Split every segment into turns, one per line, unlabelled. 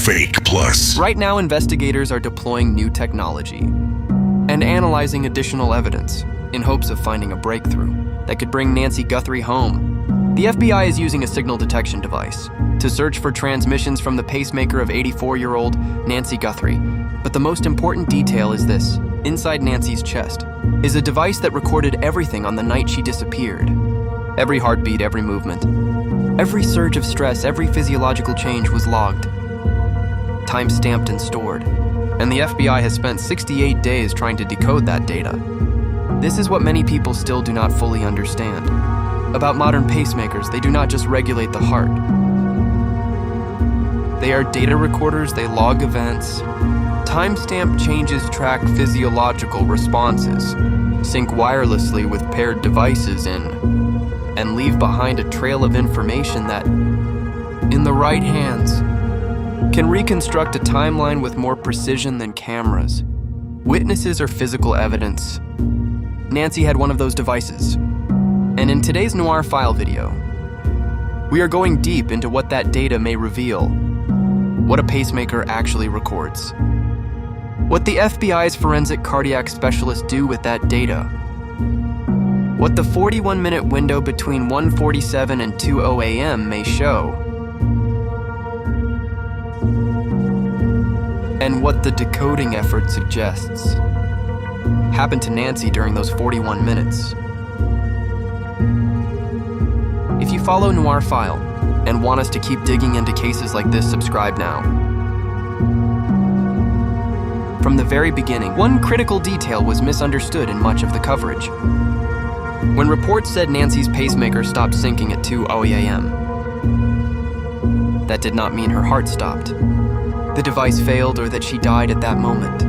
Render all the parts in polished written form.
Fake Plus.
Right now, investigators are deploying new technology and analyzing additional evidence in hopes of finding a breakthrough that could bring Nancy Guthrie home. The FBI is using a signal detection device to search for transmissions from the pacemaker of 84-year-old Nancy Guthrie. But the most important detail is this. Inside Nancy's chest is a device that recorded everything on the night she disappeared. Every heartbeat, every movement, every surge of stress, every physiological change was logged, time-stamped and stored. And the FBI has spent 68 days trying to decode that data. This is what many people still do not fully understand. About modern pacemakers, they do not just regulate the heart. They are data recorders, they log events. Timestamp changes track physiological responses, sync wirelessly with paired devices and leave behind a trail of information that, in the right hands, can reconstruct a timeline with more precision than cameras. Witnesses or physical evidence. Nancy had one of those devices. And in today's Noir File video, we are going deep into what that data may reveal, what a pacemaker actually records, what the FBI's forensic cardiac specialists do with that data, what the 41-minute window between 1:47 and 2:00 a.m. may show, and what the decoding effort suggests happened to Nancy during those 41 minutes. If you follow Noir File and want us to keep digging into cases like this, subscribe now. From the very beginning, one critical detail was misunderstood in much of the coverage. When reports said Nancy's pacemaker stopped syncing at 2:00 a.m., that did not mean her heart stopped, the device failed, or that she died at that moment.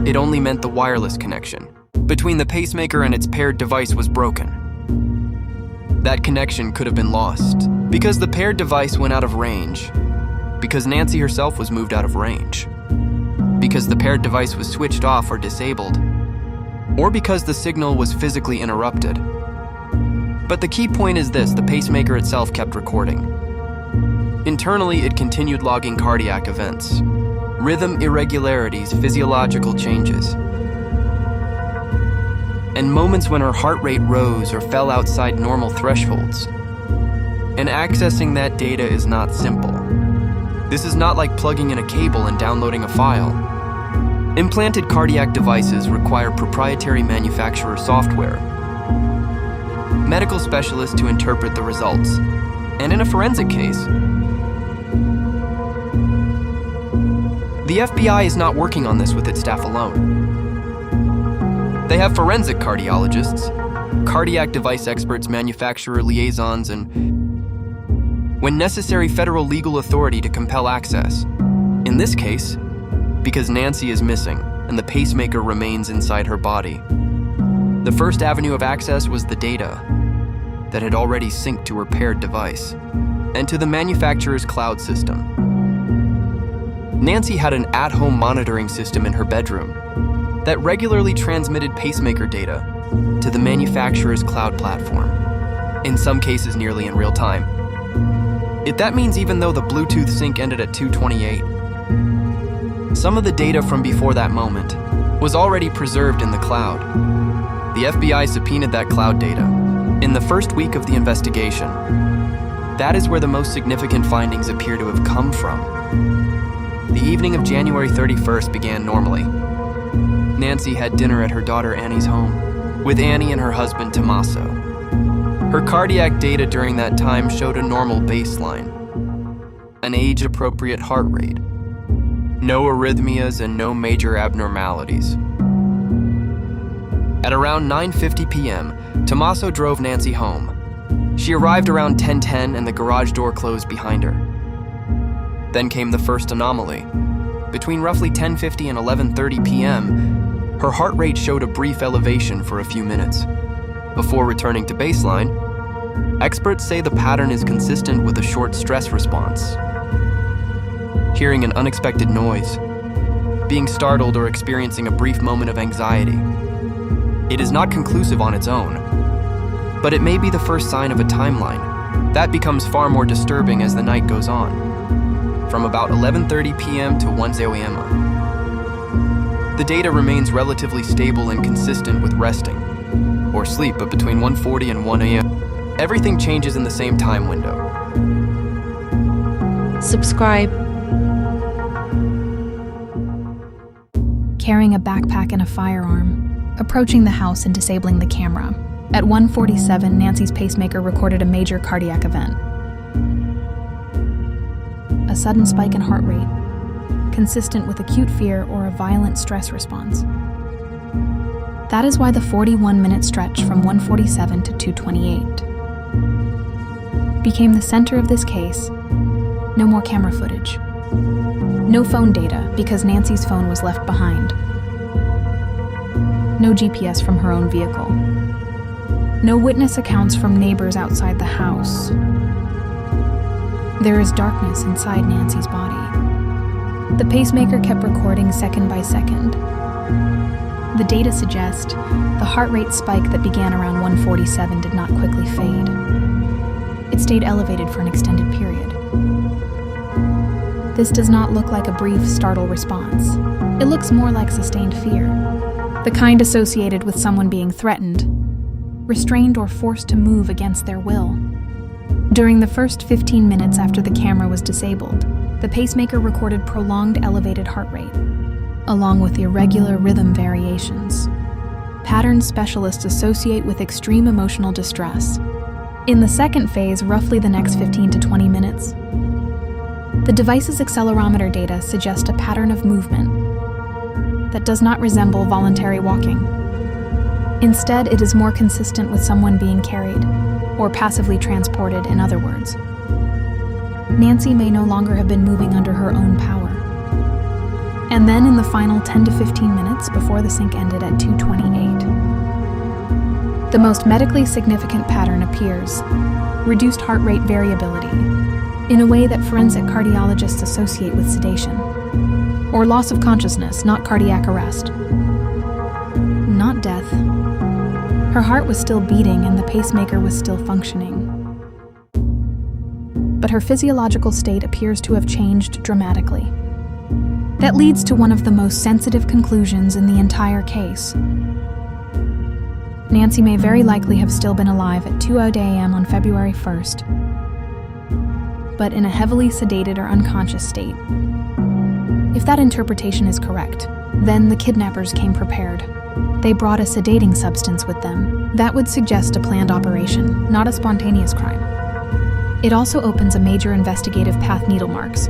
It only meant the wireless connection between the pacemaker and its paired device was broken. That connection could have been lost because the paired device went out of range, because Nancy herself was moved out of range, because the paired device was switched off or disabled, or because the signal was physically interrupted. But the key point is this: the pacemaker itself kept recording. Internally, it continued logging cardiac events, rhythm irregularities, physiological changes, and moments when her heart rate rose or fell outside normal thresholds. And accessing that data is not simple. This is not like plugging in a cable and downloading a file. Implanted cardiac devices require proprietary manufacturer software, medical specialists to interpret the results, and in a forensic case, the FBI is not working on this with its staff alone. They have forensic cardiologists, cardiac device experts, manufacturer liaisons, and, when necessary, federal legal authority to compel access. In this case, because Nancy is missing and the pacemaker remains inside her body. The first avenue of access was the data that had already synced to her paired device and to the manufacturer's cloud system. Nancy had an at-home monitoring system in her bedroom that regularly transmitted pacemaker data to the manufacturer's cloud platform, in some cases nearly in real time. That means even though the Bluetooth sync ended at 2:28, some of the data from before that moment was already preserved in the cloud. The FBI subpoenaed that cloud data in the first week of the investigation. That is where the most significant findings appear to have come from. The evening of January 31st began normally. Nancy had dinner at her daughter Annie's home with Annie and her husband Tommaso. Her cardiac data during that time showed a normal baseline, an age-appropriate heart rate, no arrhythmias and no major abnormalities. At around 9:50 p.m., Tommaso drove Nancy home. She arrived around 10:10 and the garage door closed behind her. Then came the first anomaly. Between roughly 10:50 and 11:30 p.m., her heart rate showed a brief elevation for a few minutes. Before returning to baseline, experts say the pattern is consistent with a short stress response. Hearing an unexpected noise, being startled, or experiencing a brief moment of anxiety. It is not conclusive on its own, but it may be the first sign of a timeline. That becomes far more disturbing as the night goes on. from about 11:30 p.m. to 1:00 a.m. The data remains relatively stable and consistent with resting, or sleep, but between 1:40 and 1 a.m. Everything changes in the same time window.
Subscribe.
Carrying a backpack and a firearm, approaching the house and disabling the camera. At 1:47, Nancy's pacemaker recorded a major cardiac event. A sudden spike in heart rate, consistent with acute fear or a violent stress response. That is why the 41-minute stretch from 1:47 to 2:28 became the center of this case. No more camera footage. No phone data because Nancy's phone was left behind. No GPS from her own vehicle. No witness accounts from neighbors outside the house. There is darkness inside Nancy's body. The pacemaker kept recording second by second. The data suggest the heart rate spike that began around 1:47 did not quickly fade. It stayed elevated for an extended period. This does not look like a brief, startle response. It looks more like sustained fear, the kind associated with someone being threatened, restrained or forced to move against their will. During the first 15 minutes after the camera was disabled, the pacemaker recorded prolonged elevated heart rate, along with irregular rhythm variations, patterns specialists associate with extreme emotional distress. In the second phase, roughly the next 15 to 20 minutes, the device's accelerometer data suggest a pattern of movement that does not resemble voluntary walking. Instead, it is more consistent with someone being carried, or passively transported, in other words. Nancy may no longer have been moving under her own power. And then in the final 10 to 15 minutes before the sync ended at 2:28, the most medically significant pattern appears: reduced heart rate variability, in a way that forensic cardiologists associate with sedation, or loss of consciousness, not cardiac arrest. Not death. Her heart was still beating and the pacemaker was still functioning. But her physiological state appears to have changed dramatically. That leads to one of the most sensitive conclusions in the entire case. Nancy may very likely have still been alive at 2:00 a.m. on February 1st, but in a heavily sedated or unconscious state. If that interpretation is correct, then the kidnappers came prepared. They brought a sedating substance with them. That would suggest a planned operation, not a spontaneous crime. It also opens a major investigative path: needle marks.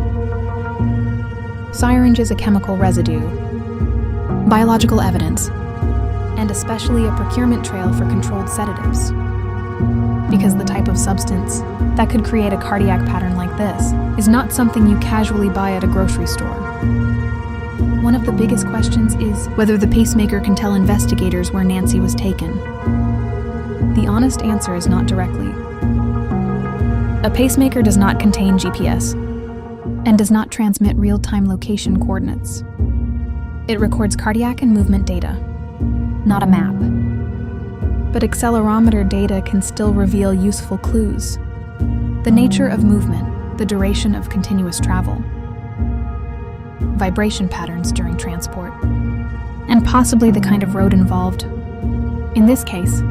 Syringe is a chemical residue, biological evidence, and especially a procurement trail for controlled sedatives. Because the type of substance that could create a cardiac pattern like this is not something you casually buy at a grocery store. One of the biggest questions is whether the pacemaker can tell investigators where Nancy was taken. The honest answer is not directly. A pacemaker does not contain GPS and does not transmit real-time location coordinates. It records cardiac and movement data, not a map. But accelerometer data can still reveal useful clues: the nature of movement, the duration of continuous travel, vibration patterns during transport, and possibly the kind of road involved. In this case,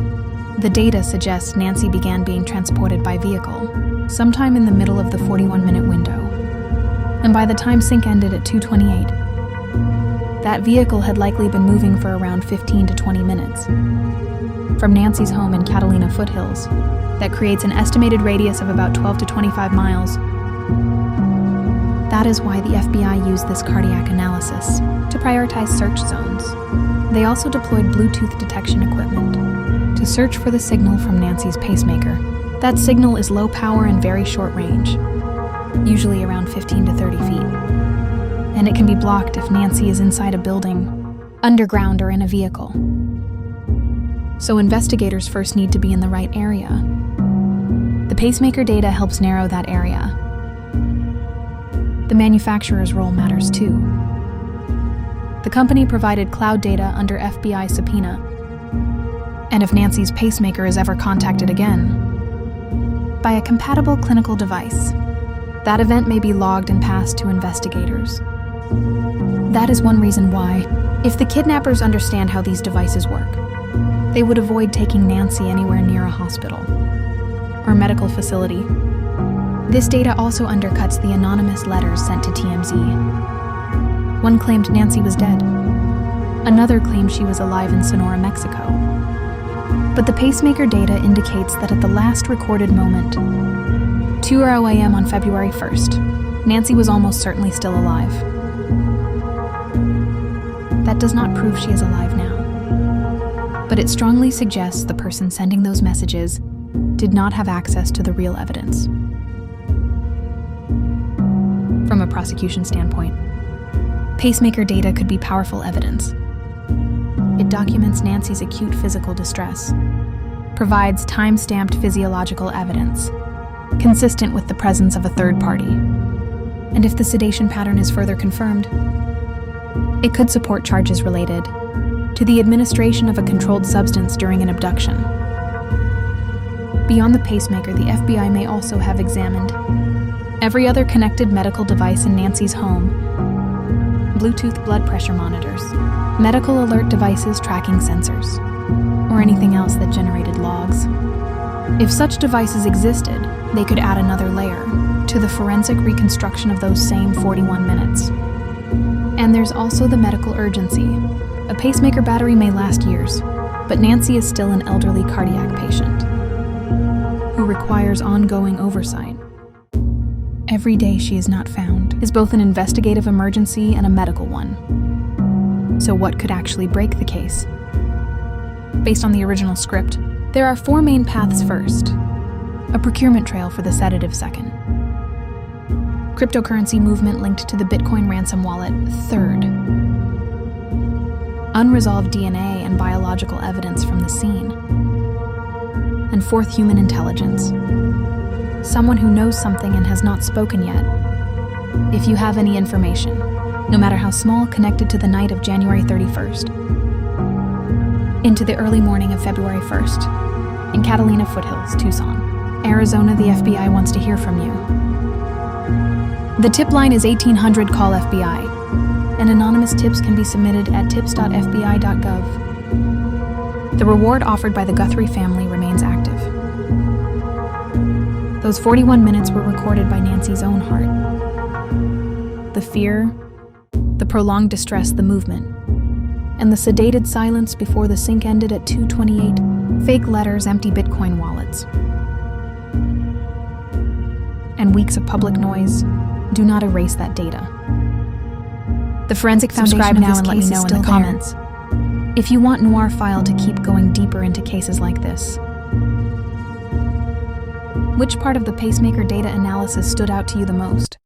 the data suggests Nancy began being transported by vehicle sometime in the middle of the 41-minute window, and by the time sync ended at 2:28, that vehicle had likely been moving for around 15 to 20 minutes. From Nancy's home in Catalina foothills, that creates an estimated radius of about 12 to 25 miles. That is why the FBI used this cardiac analysis to prioritize search zones. They also deployed Bluetooth detection equipment to search for the signal from Nancy's pacemaker. That signal is low power and very short range, usually around 15 to 30 feet. And it can be blocked if Nancy is inside a building, underground, or in a vehicle. So investigators first need to be in the right area. The pacemaker data helps narrow that area. The manufacturer's role matters too. The company provided cloud data under FBI subpoena, and if Nancy's pacemaker is ever contacted again, by a compatible clinical device, That event may be logged and passed to investigators. That is one reason why, if the kidnappers understand how these devices work, they would avoid taking Nancy anywhere near a hospital or medical facility. This data also undercuts the anonymous letters sent to TMZ. One claimed Nancy was dead. Another claimed she was alive in Sonora, Mexico. But the pacemaker data indicates that at the last recorded moment, 2:00 a.m. on February 1st, Nancy was almost certainly still alive. That does not prove she is alive now, but it strongly suggests the person sending those messages did not have access to the real evidence. From a prosecution standpoint, pacemaker data could be powerful evidence. It documents Nancy's acute physical distress, provides time-stamped physiological evidence, consistent with the presence of a third party. And if the sedation pattern is further confirmed, it could support charges related to the administration of a controlled substance during an abduction. Beyond the pacemaker, the FBI may also have examined every other connected medical device in Nancy's home: Bluetooth blood pressure monitors, medical alert devices tracking sensors, or anything else that generated logs. If such devices existed, they could add another layer to the forensic reconstruction of those same 41 minutes. And there's also the medical urgency. A pacemaker battery may last years, but Nancy is still an elderly cardiac patient who requires ongoing oversight. Every day she is not found is both an investigative emergency and a medical one. So what could actually break the case? Based on the original script, there are 4 main paths first. A procurement trail for the sedative second. Cryptocurrency movement linked to the Bitcoin ransom wallet third. Unresolved DNA and biological evidence from the scene. And fourth, human intelligence. Someone who knows something and has not spoken yet. If you have any information, no matter how small, connected to the night of January 31st, into the early morning of February 1st, in Catalina Foothills, Tucson, Arizona, the FBI wants to hear from you. The tip line is 1800 call FBI, and anonymous tips can be submitted at tips.fbi.gov. The reward offered by the Guthrie family remains active. Those 41 minutes were recorded by Nancy's own heart. The fear, the prolonged distress, the movement, and the sedated silence before the sync ended at 2:28, fake letters, empty Bitcoin wallets, and weeks of public noise do not erase that data. The Forensic Foundation now and let me know in the comments if you want Noir File to keep going deeper into cases like this. Which part of the pacemaker data analysis stood out to you the most?